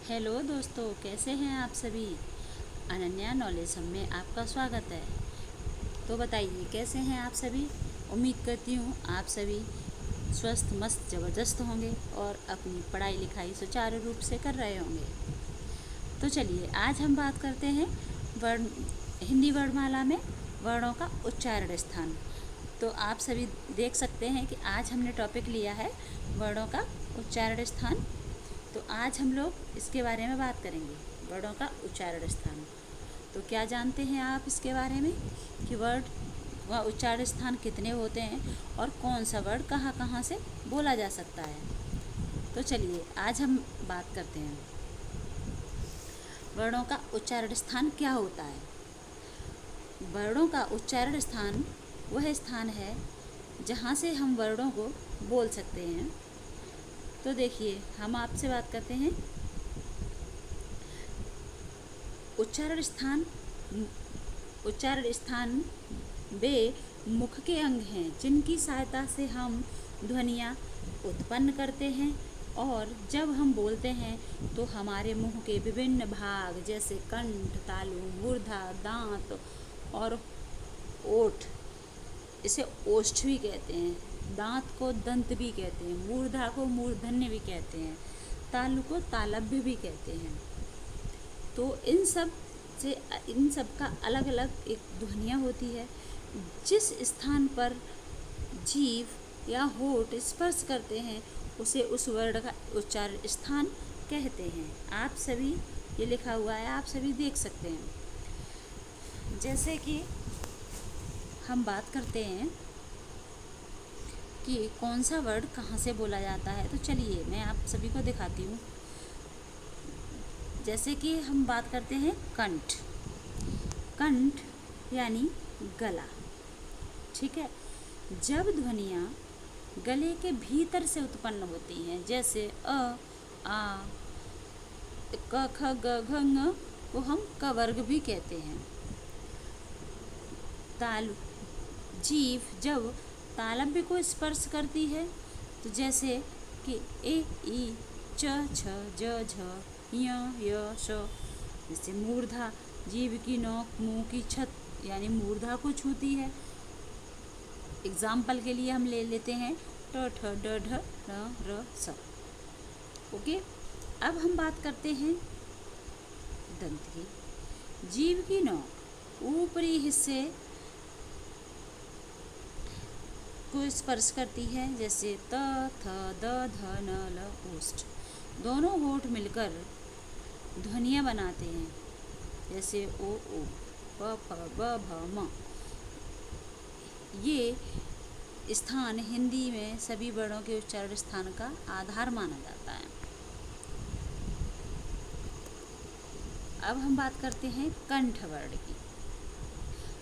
Hello दोस्तों, कैसे हैं आप सभी। अनन्या नॉलेज हम में आपका स्वागत है। तो बताइए कैसे हैं आप सभी। उम्मीद करती हूँ आप सभी स्वस्थ मस्त ज़बरदस्त होंगे और अपनी पढ़ाई लिखाई सुचारू रूप से कर रहे होंगे। तो चलिए आज हम बात करते हैं वर्ण हिंदी वर्णमाला में वर्णों का उच्चारण स्थान। तो आप सभी देख सकते हैं कि आज हमने टॉपिक लिया है वर्णों का उच्चारण स्थान। तो आज हम लोग इसके बारे में बात करेंगे, वर्णों का उच्चारण स्थान। तो क्या जानते हैं आप इसके बारे में कि वर्ड व उच्चारण स्थान कितने होते हैं और कौन सा वर्ड कहाँ कहाँ से बोला जा सकता है। तो चलिए आज हम बात करते हैं वर्णों का उच्चारण स्थान क्या होता है। वर्णों का उच्चारण स्थान वह स्थान है जहाँ से हम वर्णों को बोल सकते हैं। तो देखिए हम आपसे बात करते हैं उच्चारण स्थान वे मुख के अंग हैं जिनकी सहायता से हम ध्वनियाँ उत्पन्न करते हैं, और जब हम बोलते हैं तो हमारे मुंह के विभिन्न भाग जैसे कंठ, तालु, मूर्धा, दांत और ओठ, इसे ओष्ठ भी कहते हैं, दांत को दंत भी कहते हैं, मूर्धा को मूर्धन्य भी कहते हैं, तालु को तालव्य भी कहते हैं। तो इन सब का अलग अलग एक ध्वनियाँ होती है। जिस स्थान पर जीभ या होठ स्पर्श करते हैं उसे उस वर्ण का उच्चारण स्थान कहते हैं। आप सभी ये लिखा हुआ है, आप सभी देख सकते हैं। जैसे कि हम बात करते हैं कि कौन सा वर्ड कहाँ से बोला जाता है, तो चलिए मैं आप सभी को दिखाती हूँ। जैसे कि हम बात करते हैं कंठ। कंठ यानी गला, ठीक है। जब ध्वनियाँ गले के भीतर से उत्पन्न होती हैं जैसे अ, आ, क, ख, ग, घ, ङ को हम क वर्ग भी कहते हैं। तालु जीभ जब तालव्य को स्पर्श करती है तो जैसे कि ए, ई, च, छ, ज, झ, य, श। जैसे मूर्धा जीभ की नोक मुंह की छत यानी मूर्धा को छूती है। एग्जाम्पल के लिए हम ले लेते हैं ट, ठ, ड, ढ, र, स। ओके, अब हम बात करते हैं दंत की। जीभ की नोक ऊपरी हिस्से को स्पर्श करती है जैसे त, थ, द, ध, न, ल, ओष्ठ। दोनों होठ मिलकर ध्वनियाँ बनाते हैं जैसे ओ, प, फ, ब, भ, म। ये स्थान हिंदी में सभी वर्णों के उच्चारण स्थान का आधार माना जाता है। अब हम बात करते हैं कंठ वर्ण की।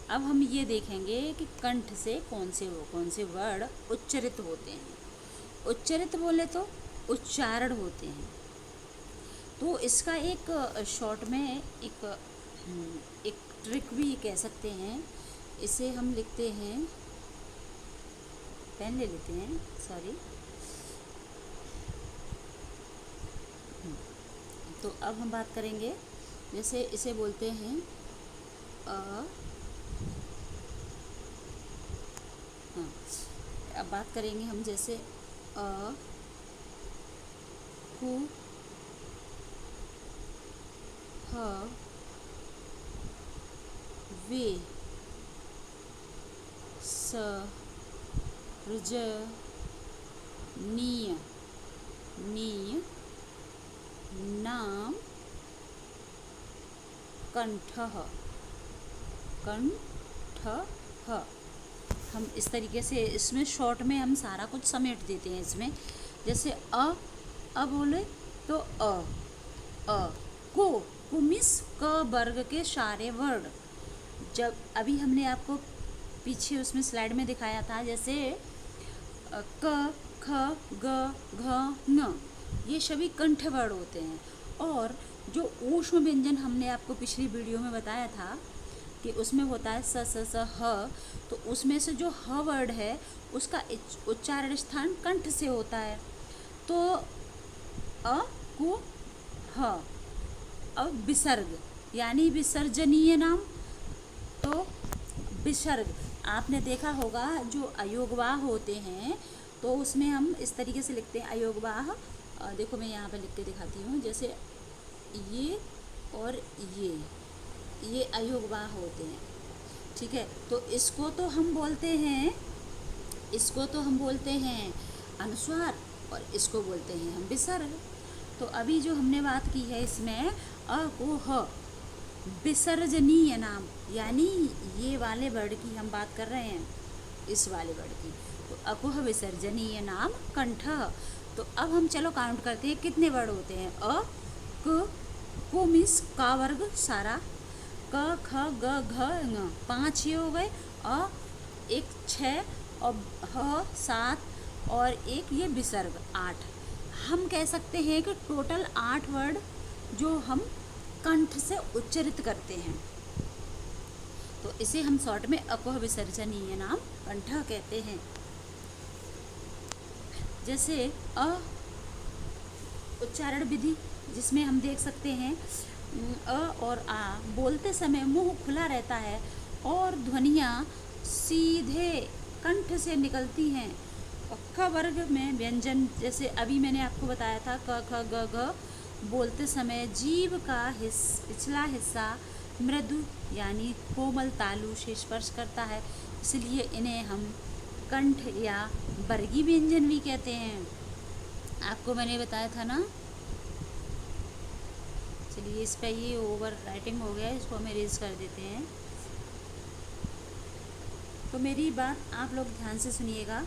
अब हम ये देखेंगे कि कंठ से कौन से वर्ण उच्चरित होते हैं। उच्चरित बोले तो उच्चारण होते हैं। तो इसका एक शॉर्ट में एक ट्रिक भी कह सकते हैं। इसे हम लिखते हैं, पेन ले लेते हैं, सॉरी। तो अब हम बात करेंगे, जैसे इसे बोलते हैं हाँ, अब बात करेंगे हम जैसे अ, हु, ह, वे, स, ऋज, नीय, नाम, कंठः। हम इस तरीके से इसमें शॉर्ट में हम सारा कुछ समेट देते हैं इसमें। जैसे अ बोले तो अ को मिस क वर्ग के सारे वर्ड। जब अभी हमने आपको पीछे उसमें स्लाइड में दिखाया था, जैसे क, ख, ग, घ, ङ, ये सभी कंठ वर्ड होते हैं। और जो ऊष्म व्यंजन हमने आपको पिछली वीडियो में बताया था कि उसमें होता है स, ह, तो उसमें से जो ह वर्ड है उसका उच्चारण स्थान कंठ से होता है। तो अ, कु, ह अब विसर्ग यानी विसर्जनीय नाम। तो विसर्ग आपने देखा होगा, जो अयोगवाह होते हैं तो उसमें हम इस तरीके से लिखते हैं अयोगवाह। देखो मैं यहाँ पे लिख के दिखाती हूँ, जैसे ये और ये अयोगवाह होते हैं। ठीक है, तो इसको तो हम बोलते हैं अनुस्वार, और इसको बोलते हैं हम विसर्ग। तो अभी जो हमने बात की है इसमें अ को ह विसर्जनीय नाम, यानी ये वाले वर्ड की हम बात कर रहे हैं, इस वाले वर्ड की। तो अकुह विसर्जनीय नाम कंठ। तो अब हम चलो काउंट करते हैं कितने वर्ड होते हैं। अ क को मीन्स का वर्ग सारा, क ख ग घ ङ 5 ये हो गए, अ 1 6 और ह 7 और एक ये विसर्ग 8। हम कह सकते हैं कि टोटल 8 वर्ड जो हम कंठ से उच्चरित करते हैं। तो इसे हम शॉर्ट में अकुह विसर्जनीय नाम कंठ कहते हैं। जैसे अ उच्चारण विधि, जिसमें हम देख सकते हैं अ और आ बोलते समय मुंह खुला रहता है और ध्वनियाँ सीधे कंठ से निकलती हैं। और क वर्ग में व्यंजन, जैसे अभी मैंने आपको बताया था क ख ग घ, बोलते समय जीभ का पिछला हिस्सा मृदु यानी कोमल तालु से स्पर्श करता है, इसलिए इन्हें हम कंठ या वर्गी व्यंजन भी कहते हैं। आपको मैंने बताया था ना। चलिए इस पर ये ओवर राइटिंग हो गया, इसको हम इरेज कर देते हैं। तो मेरी बात आप लोग ध्यान से सुनिएगा।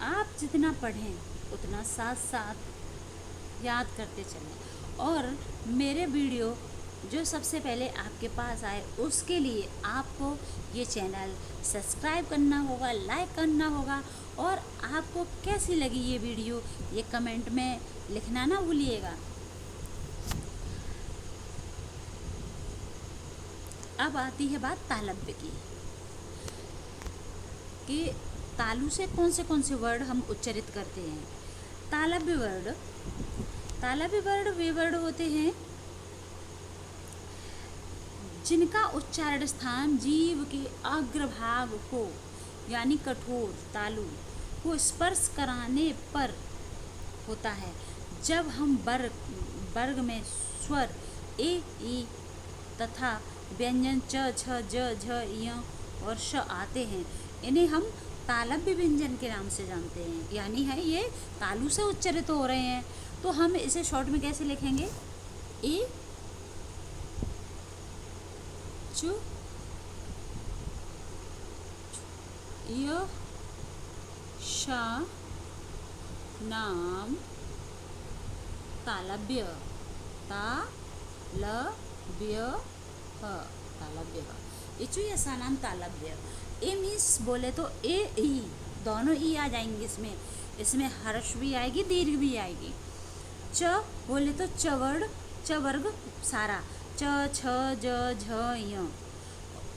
आप जितना पढ़ें उतना साथ साथ याद करते चलें, और मेरे वीडियो जो सबसे पहले आपके पास आए उसके लिए आपको ये चैनल सब्सक्राइब करना होगा, लाइक करना होगा, और आपको कैसी लगी ये वीडियो ये कमेंट में लिखना ना भूलिएगा। अब आती है बात तालव्य की, कि तालु से कौन से वर्ड हम उच्चरित करते हैं। तालव्य वर्ड वे वर्ड होते हैं जिनका उच्चारण स्थान जीभ के अग्रभाग को यानी कठोर तालु को स्पर्श कराने पर होता है। जब हम वर्ग में स्वर ए ई तथा व्यंजन च छ ज झ य और श आते हैं, इन्हें हम तालव्य व्यंजन के नाम से जानते हैं, यानी है ये तालु से उच्चरित हो रहे हैं। तो हम इसे शॉर्ट में कैसे लिखेंगे, ए चु य श नाम तालव्य तालव्य इचु यशा नाम तालव्य। ए मीन्स बोले तो ए ई दोनों ई आ जाएंगे इसमें हर्ष भी आएगी, दीर्घ भी आएगी। च बोले तो च वर्ग सारा, च छ ज झ य।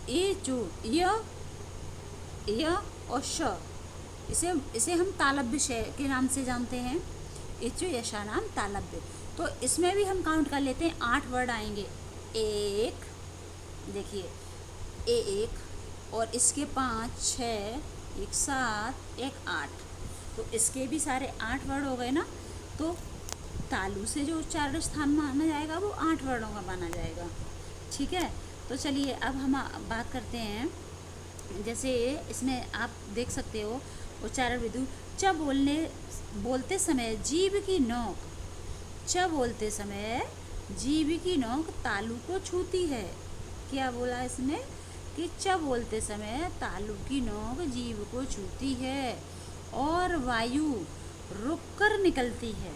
ए चु य और श, इसे हम तालव्य के नाम से जानते हैं। इचु यशा नाम तालव्य। तो इसमें भी हम काउंट कर लेते हैं, 8 वर्ड आएंगे। एक, देखिए एक और इसके 5 6 1 7 1 8, तो इसके भी सारे 8 वर्ड हो गए ना। तो तालु से जो उच्चारण स्थान माना जाएगा वो 8 वर्डों का माना जाएगा। ठीक है, तो चलिए अब हम बात करते हैं। जैसे इसमें आप देख सकते हो उच्चारण विधि, च बोलते समय जीभ की नोक, च बोलते समय जीभ की नोक तालु को छूती है। क्या बोला इसने कि च बोलते समय तालु की नोक जीभ को छूती है और वायु रुककर निकलती है,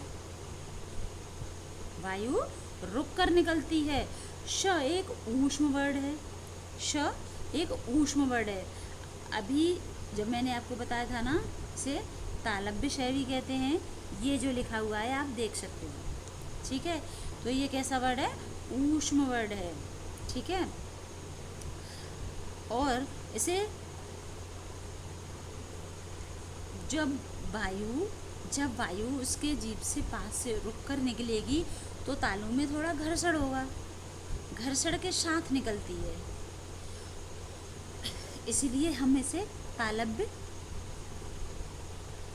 वायु रुककर निकलती है। श एक ऊष्म वर्ड है, श एक ऊष्म वर्ड है। अभी जब मैंने आपको बताया था ना, इसे तालव्य शैवी कहते हैं। ये जो लिखा हुआ है आप देख सकते हो। ठीक है, तो ये कैसा वर्ड है, ऊष्म वर्ड है। ठीक है, और इसे जब वायु उसके जीभ से पास से रुक कर निकलेगी तो तालु में थोड़ा घर्षण होगा, घर्षण के साथ निकलती है, इसीलिए हम इसे तालव्य,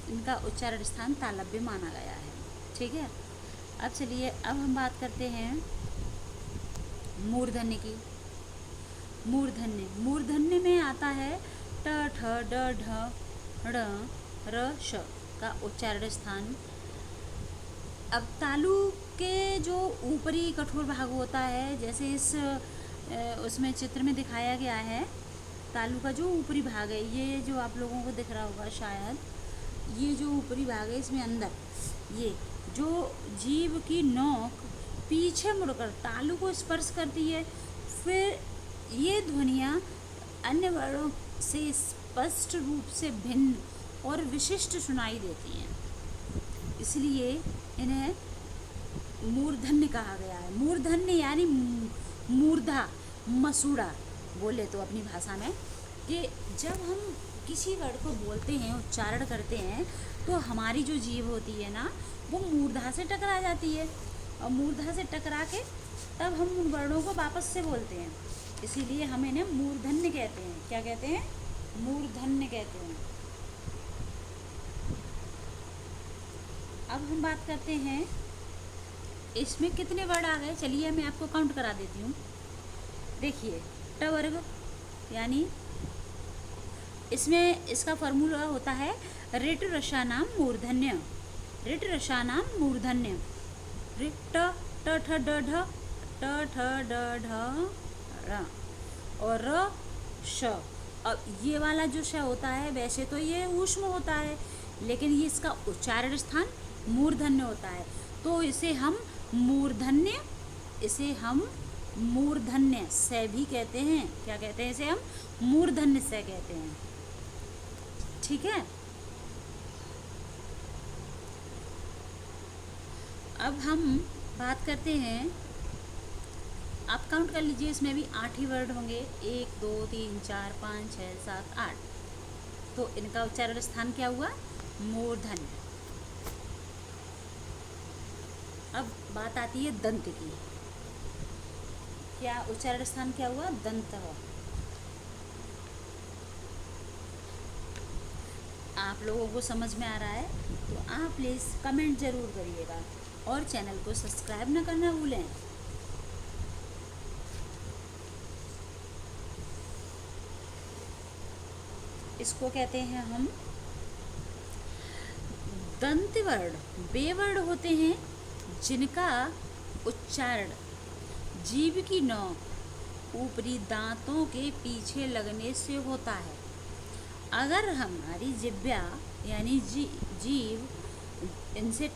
इनका उच्चारण स्थान तालव्य माना गया है। ठीक है, अब चलिए अब हम बात करते हैं मूर्धन्य की। मूर्धन्य में आता है ट ठ ड ढ ड़ र श का उच्चारण स्थान। अब तालु के जो ऊपरी कठोर भाग होता है, जैसे इस उसमें चित्र में दिखाया गया है, तालु का जो ऊपरी भाग है, ये जो आप लोगों को दिख रहा होगा शायद, ये जो ऊपरी भाग है इसमें अंदर ये जो जीभ की नोक पीछे मुड़कर तालु को स्पर्श करती है, फिर ये ध्वनियाँ अन्य वर्णों से स्पष्ट रूप से भिन्न और विशिष्ट सुनाई देती हैं, इसलिए इन्हें मूर्धन्य कहा गया है। मूर्धन्य यानी मूर्धा, मसूड़ा बोले तो अपनी भाषा में, कि जब हम किसी वर्ड को बोलते हैं, उच्चारण करते हैं, तो हमारी जो जीभ होती है ना, वो मूर्धा से टकरा जाती है, और मूर्धा से टकरा के तब हम उन वर्णों को वापस से बोलते हैं, इसीलिए हम इन्हें मूर्धन्य कहते हैं। क्या कहते हैं? मूर्धन्य कहते हैं। अब हम बात करते हैं इसमें कितने वर्ड आ गए, चलिए मैं आपको काउंट करा देती हूँ। देखिए, ट वर्ग यानी इसमें इसका फॉर्मूला होता है रिट रसानाम मूर्धन्य, रिट रसानाम मूर्धन्य, रिट ट ठ ड ढ ट ठ ड ढ र और र श। अब ये वाला जो श होता है, वैसे तो ये ऊष्म होता है, लेकिन ये इसका उच्चारण स्थान मूर्धन्य होता है, तो इसे हम मूर्धन्य, इसे हम मूर्धन्य से भी कहते हैं। क्या कहते हैं? इसे हम मूर्धन्य से कहते हैं। ठीक है, अब हम बात करते हैं, आप काउंट कर लीजिए, इसमें भी 8 ही वर्ड होंगे, 1 2 3 4 5 6 7 8, तो इनका उच्चारण स्थान क्या हुआ? मूर्धन्य। अब बात आती है दंत की। क्या उच्चारण स्थान क्या हुआ? दंत। आप लोगों को समझ में आ रहा है तो आप प्लीज़ कमेंट ज़रूर करिएगा और चैनल को सब्सक्राइब ना करना भूलें। इसको कहते हैं हम दंत वर्ण। वे वर्ण होते हैं जिनका उच्चारण जीभ की नोक ऊपरी दांतों के पीछे लगने से होता है। अगर हमारी जिह्वा यानी जीभ इनसे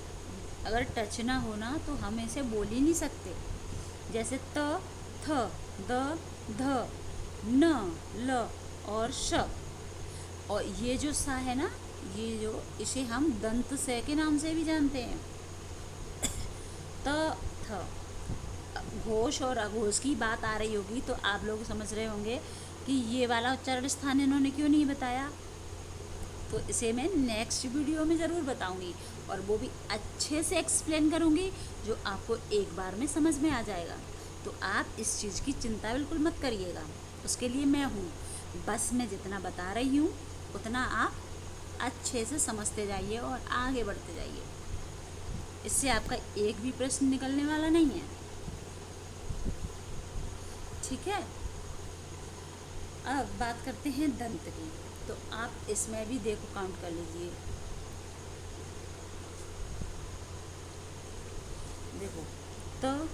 अगर टच ना होना तो हम इसे बोल ही नहीं सकते। जैसे त, थ, द, ध, न, ल और श। और ये जो सा है ना, ये जो, इसे हम दंत से के नाम से भी जानते हैं। त, थ, घोष और अघोष की बात आ रही होगी तो आप लोग समझ रहे होंगे कि ये वाला उच्चारण स्थान इन्होंने क्यों नहीं बताया। तो इसे मैं नेक्स्ट वीडियो में ज़रूर बताऊंगी और वो भी अच्छे से एक्सप्लेन करूंगी, जो आपको एक बार में समझ में आ जाएगा। तो आप इस चीज़ की चिंता बिल्कुल मत करिएगा, उसके लिए मैं हूँ। बस मैं जितना बता रही हूँ उतना आप अच्छे से समझते जाइए और आगे बढ़ते जाइए। इससे आपका एक भी प्रश्न निकलने वाला नहीं है। ठीक है, अब बात करते हैं दंत की। तो आप इसमें भी देखो, काउंट कर लीजिए। देखो, त,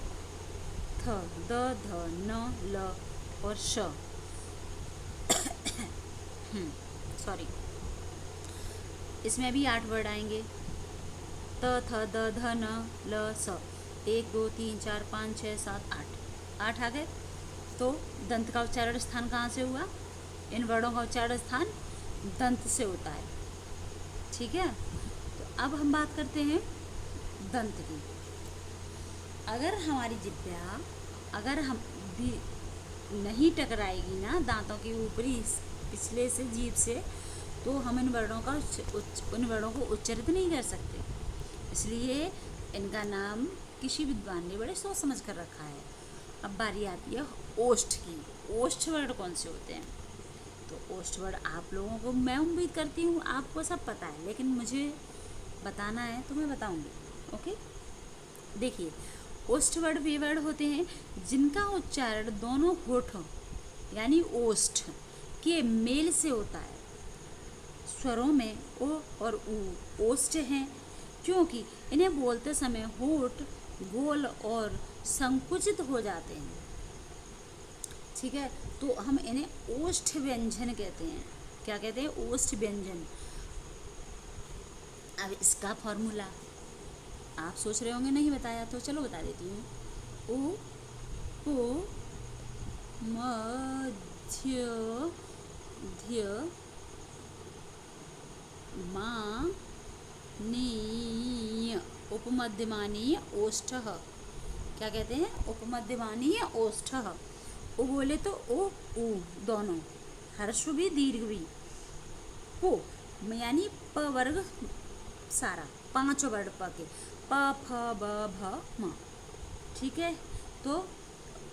थ, द, ध, न, ल और श। सॉरी, इसमें भी 8 वर्ड आएंगे। त, थ, द, ध, न, ल, स। 1 2 3 4 5 6 7 8 आ गए। तो दंत का उच्चारण स्थान कहाँ से हुआ? इन वर्णों का उच्चारण स्थान दंत से होता है। ठीक है, तो अब हम बात करते हैं दंत की। अगर हमारी जिह्वा अगर हम भी नहीं टकराएगी ना दांतों के ऊपरी पिछले से जीभ से, तो हम इन वर्णों को उच्चरित नहीं कर सकते। इसलिए इनका नाम किसी विद्वान ने बड़े सोच समझ कर रखा है। अब बारी आती है ओष्ठ की। ओष्ठ वर्ड कौन से होते हैं? तो ओष्ठ वर्ड आप लोगों को, मैं उम्मीद करती हूँ आपको सब पता है, लेकिन मुझे बताना है तो मैं बताऊंगी। ओके, देखिए, ओष्ठ वर्ड वे वर्ड होते हैं जिनका उच्चारण दोनों होठों यानी ओष्ठ के मेल से होता है। स्वरों में ओ और ऊ ओष्ठ हैं, क्योंकि इन्हें बोलते समय होठ गोल और संकुचित हो जाते हैं। ठीक है, तो हम इन्हें ओष्ठ व्यंजन कहते हैं। क्या कहते हैं? ओष्ठ व्यंजन। अब इसका फॉर्मूला आप सोच रहे होंगे नहीं बताया, तो चलो बता देती हूँ। ओ ओ मध्य ध्य मानीय उपमध्यमानीय ओष्ठः। क्या कहते हैं? उपमध्यमानीय ओष्ठः। ओ बोले तो ओ ऊ दोनों, हर्ष भी दीर्घ भी। पो यानी प वर्ग सारा, 5 वर्ड प के, प फ ब भ म। ठीक है, तो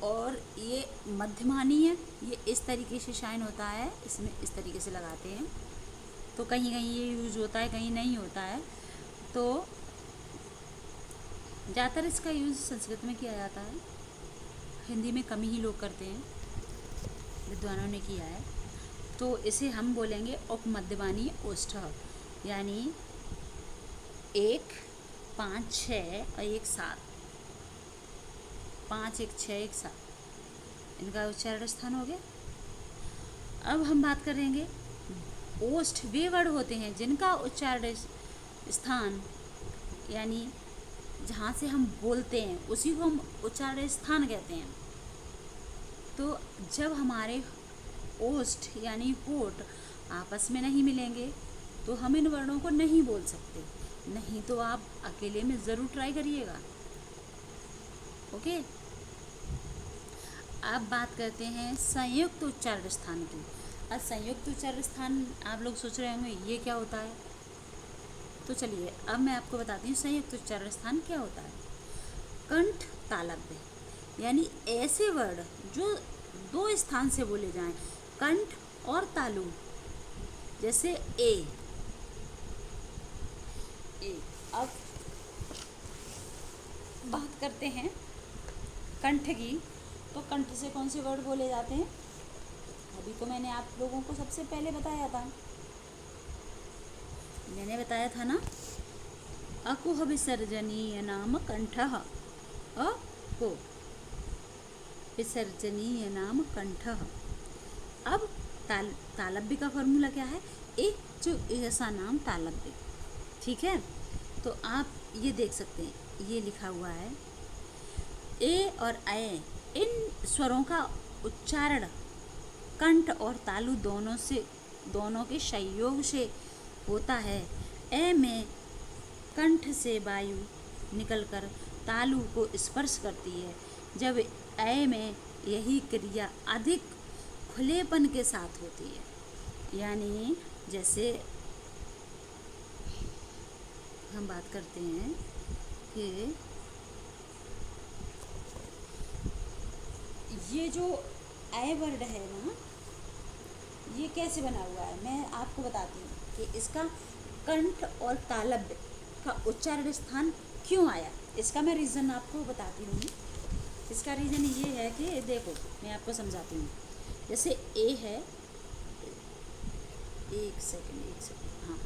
और ये मध्यमानीय, ये इस तरीके से शाइन होता है, इसमें इस तरीके से लगाते हैं, तो कहीं कहीं ये यूज होता है, कहीं नहीं होता है। तो ज़्यादातर इसका यूज़ संस्कृत में किया जाता है, हिंदी में कम ही लोग करते हैं, विद्वानों ने किया है। तो इसे हम बोलेंगे उपमध्यमानीय ओष्ठ, यानी 1 5 6 और 1 7, 5 1 6 1 7, इनका उच्चारण स्थान हो गया। अब हम बात करेंगे ओष्ठ वे वर्ड होते हैं जिनका उच्चारण स्थान, यानी जहाँ से हम बोलते हैं उसी को हम उच्चारण स्थान कहते हैं। तो जब हमारे ओष्ठ यानी होठ आपस में नहीं मिलेंगे तो हम इन वर्णों को नहीं बोल सकते। नहीं तो आप अकेले में ज़रूर ट्राई करिएगा। ओके, अब बात करते हैं संयुक्त उच्चारण स्थान की। अब संयुक्त उच्चारण स्थान आप लोग सोच रहे होंगे ये क्या होता है, तो चलिए अब मैं आपको बताती हूँ संयुक्त उच्चारण स्थान क्या होता है। कंठ तालव्य, यानी ऐसे वर्ड जो 2 स्थान से बोले जाएं, कंठ और तालु। जैसे ए। अब बात करते हैं कंठ की, तो कंठ से कौन से वर्ड बोले जाते हैं? अभी तो मैंने आप लोगों को सबसे पहले बताया था, मैंने बताया था ना, अकुह विसर्जनीय नाम कंठः। अको विसर्जनीय नाम कंठः। अब तालव्य का फॉर्मूला क्या है? ए जो ऐसा नाम तालव्य। ठीक है, तो आप ये देख सकते हैं, ये लिखा हुआ है ए और ए, इन स्वरों का उच्चारण कंठ और तालु दोनों के संयोग से होता है। ए में कंठ से वायु निकलकर तालु को स्पर्श करती है, जब ए में यही क्रिया अधिक खुलेपन के साथ होती है। यानी जैसे हम बात करते हैं कि ये जो ए वर्ड है ना, ये कैसे बना हुआ है मैं आपको बताती हूँ कि इसका कंठ और तालव्य का उच्चारण स्थान क्यों आया। इसका मैं रीज़न आपको बताती हूँ। इसका रीज़न ये है कि देखो मैं आपको समझाती हूँ। जैसे ए है, एक सेकंड, हाँ,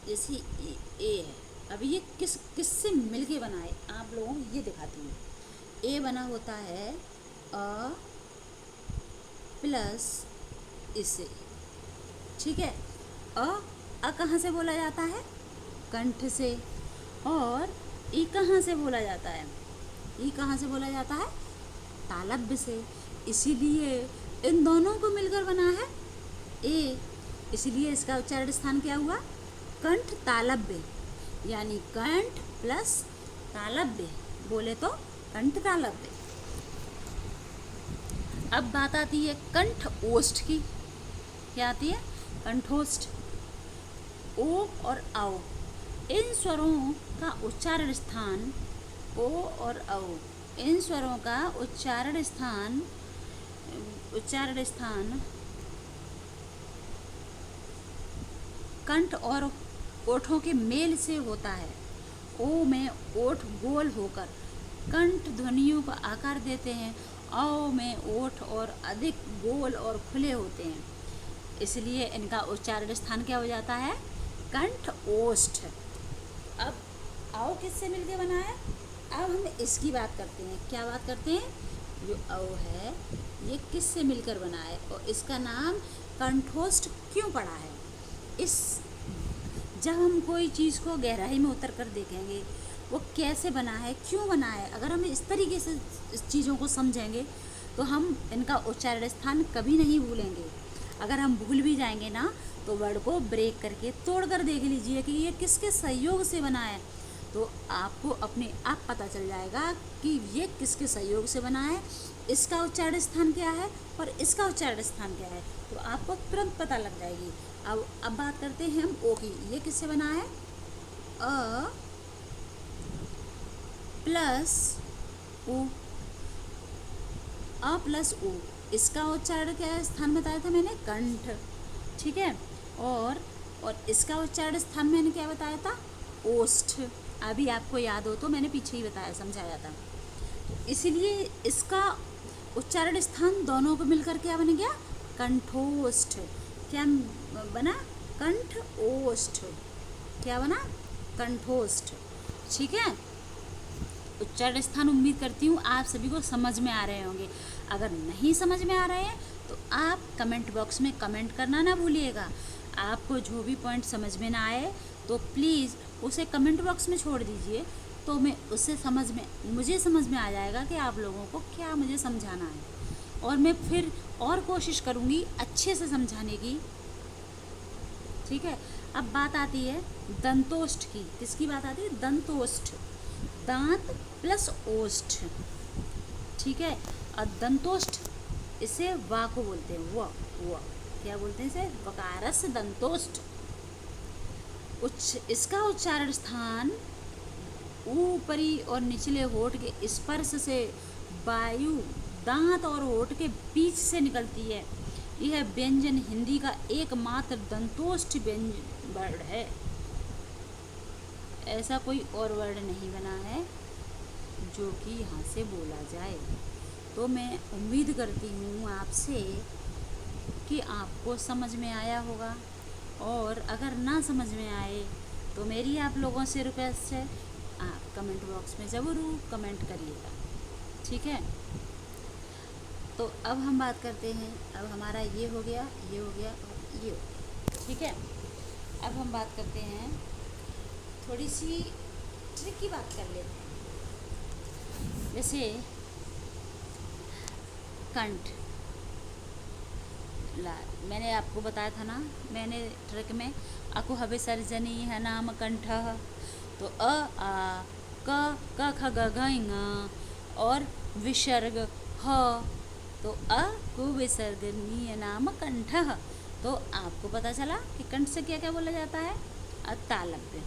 जैसे ए है, अब ये किससे मिलके बना है आप लोगों को ये दिखाती हूँ। ए बना होता है अ प्लस इसे, ठीक है। अ कहाँ से बोला जाता है? कंठ से। और ई कहाँ से बोला जाता है? ई कहाँ से बोला जाता है? तालव्य से। इसीलिए इन दोनों को मिलकर बना है ए, इसलिए इसका उच्चारण स्थान क्या हुआ? कंठ तालव्य, यानी कंठ प्लस तालव्य, बोले तो कंठ तालव्य। अब बात आती है कंठ ओष्ठ की। क्या आती है? कंठोष्ठ। ओ और आओ, इन स्वरों का उच्चारण स्थान ओ और औ, इन स्वरों का उच्चारण स्थान कंठ और ओठों के मेल से होता है। ओ में ओठ गोल होकर कंठ ध्वनियों का आकार देते हैं। औ में ओठ और अधिक गोल और खुले होते हैं, इसलिए इनका उच्चारण स्थान क्या हो जाता है? कंठ ओष्ठ। अब आओ किससे मिलके बना है? अब हम इसकी बात करते हैं। क्या बात करते हैं? जो औ है ये किससे मिलकर बना है और इसका नाम कंठोष्ठ क्यों पड़ा है? इस जब हम कोई चीज़ को गहराई में उतर कर देखेंगे वो कैसे बना है, क्यों बना है, अगर हम इस तरीके से इस चीज़ों को समझेंगे तो हम इनका उच्चारण स्थान कभी नहीं भूलेंगे। अगर हम भूल भी जाएंगे ना तो वर्ड को ब्रेक करके तोड़ कर देख लीजिए कि ये किसके सहयोग से बना है, तो आपको अपने आप पता चल जाएगा कि ये किसके सहयोग से बना है, इसका उच्चारण स्थान क्या है और इसका उच्चारण स्थान क्या है, तो आपको तुरंत पता लग जाएगी। अब बात करते हैं हम ओ की। ये किससे बना है? अ प्लस ओ, अ प्लस ओ, इसका उच्चारण क्या स्थान बताया था मैंने? कंठ। ठीक है, और इसका उच्चारण स्थान मैंने क्या बताया था? ओष्ठ। अभी आपको याद हो तो मैंने पीछे ही बताया, समझाया था। इसीलिए इसका उच्चारण स्थान दोनों को मिलकर क्या बन गया? कंठोष्ठ। क्या बना? कंठ ओष्ठ। क्या बना? कंठोष्ठ। ठीक है, उच्चारण स्थान उम्मीद करती हूँ आप सभी को समझ में आ रहे होंगे। अगर नहीं समझ में आ रहे हैं तो आप कमेंट बॉक्स में कमेंट करना ना भूलिएगा। आपको जो भी पॉइंट समझ में ना आए तो प्लीज़ उसे कमेंट बॉक्स में छोड़ दीजिए, तो मैं उससे मुझे समझ में आ जाएगा कि आप लोगों को क्या मुझे समझाना है, और मैं फिर और कोशिश करूँगी अच्छे से समझाने की। ठीक है, अब बात आती है दंतोष्ठ की। किसकी बात आती है? दंतोष्ठ। दांत प्लस ओष्ठ। ठीक है, और दंतोष्ठ इसे वा को बोलते हैं। व क्या बोलते हैं इसे? वकारस दंतोष्ठ। इसका उच्चारण स्थान ऊपरी और निचले होठ के स्पर्श से वायु दांत और होठ के बीच से निकलती है। यह व्यंजन हिंदी का एकमात्र दंतोष्ठ व्यंजन वर्ड है। ऐसा कोई और वर्ड नहीं बना है जो कि यहाँ से बोला जाए। तो मैं उम्मीद करती हूँ आपसे कि आपको समझ में आया होगा, और अगर ना समझ में आए तो मेरी आप लोगों से रिक्वेस्ट है, आप कमेंट बॉक्स में ज़रूर कमेंट करिएगा। ठीक है, तो अब हम बात करते हैं। अब हमारा ये हो गया, ये हो गया और ये हो गया। ठीक है, अब हम बात करते हैं, थोड़ी सी ट्रिकी बात कर लेते हैं। जैसे कंठ, मैंने आपको बताया था ना, मैंने ट्रिक में अकुह विसर्जनी है नाम कंठ, तो अ आ क ख ग घ ङ और विसर्ग ह, तो अ कु विसर्जनीय नाम कंठ। तो आपको पता चला कि कंठ से क्या क्या बोला जाता है? तालव्य।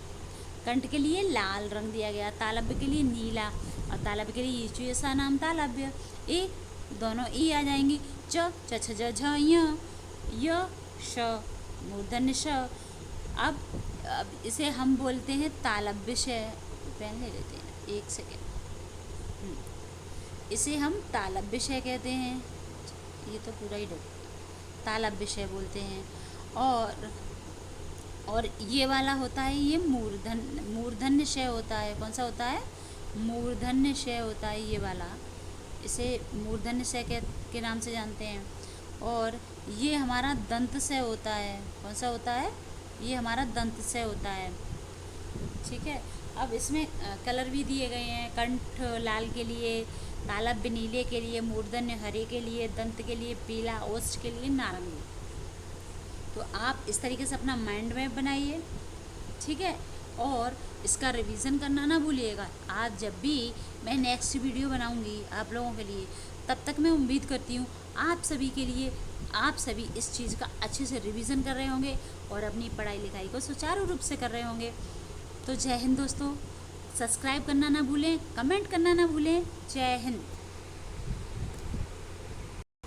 कंठ के लिए लाल रंग दिया गया, तालव्य के लिए नीला, और तालव्य के लिए ईचु ऐसा नाम तालव्य। ए दोनों ई आ जाएंगी। च छ ज झ य श मूर्धन्य श। अब इसे हम बोलते हैं तालव्य श। पेन ले लेते हैं, एक सेकेंड। इसे हम तालव्य श कहते हैं। ये तो पूरा ही तालव्य श बोलते हैं। और ये वाला होता है, ये मूर्धन्य श होता है। कौन सा होता है? मूर्धन्य श होता है ये वाला। इसे मूर्धन्य श के नाम से जानते हैं। और ये हमारा दंत स होता है। कौन सा होता है? ये हमारा दंत स होता है। ठीक है, अब इसमें कलर भी दिए गए हैं। कंठ लाल के लिए, तालव्य नीले के लिए, मूर्धन्य हरे के लिए, दंत के लिए पीला, ओष्ठ के लिए नारंगी। तो आप इस तरीके से अपना माइंड मैप बनाइए। ठीक है, और इसका रिवीजन करना ना भूलिएगा। आज जब भी मैं नेक्स्ट वीडियो बनाऊंगी आप लोगों के लिए, तब तक मैं उम्मीद करती हूँ आप सभी के लिए, आप सभी इस चीज़ का अच्छे से रिवीजन कर रहे होंगे और अपनी पढ़ाई लिखाई को सुचारू रूप से कर रहे होंगे। तो जय हिंद दोस्तों, सब्सक्राइब करना ना भूलें, कमेंट करना ना भूलें। जय हिंद।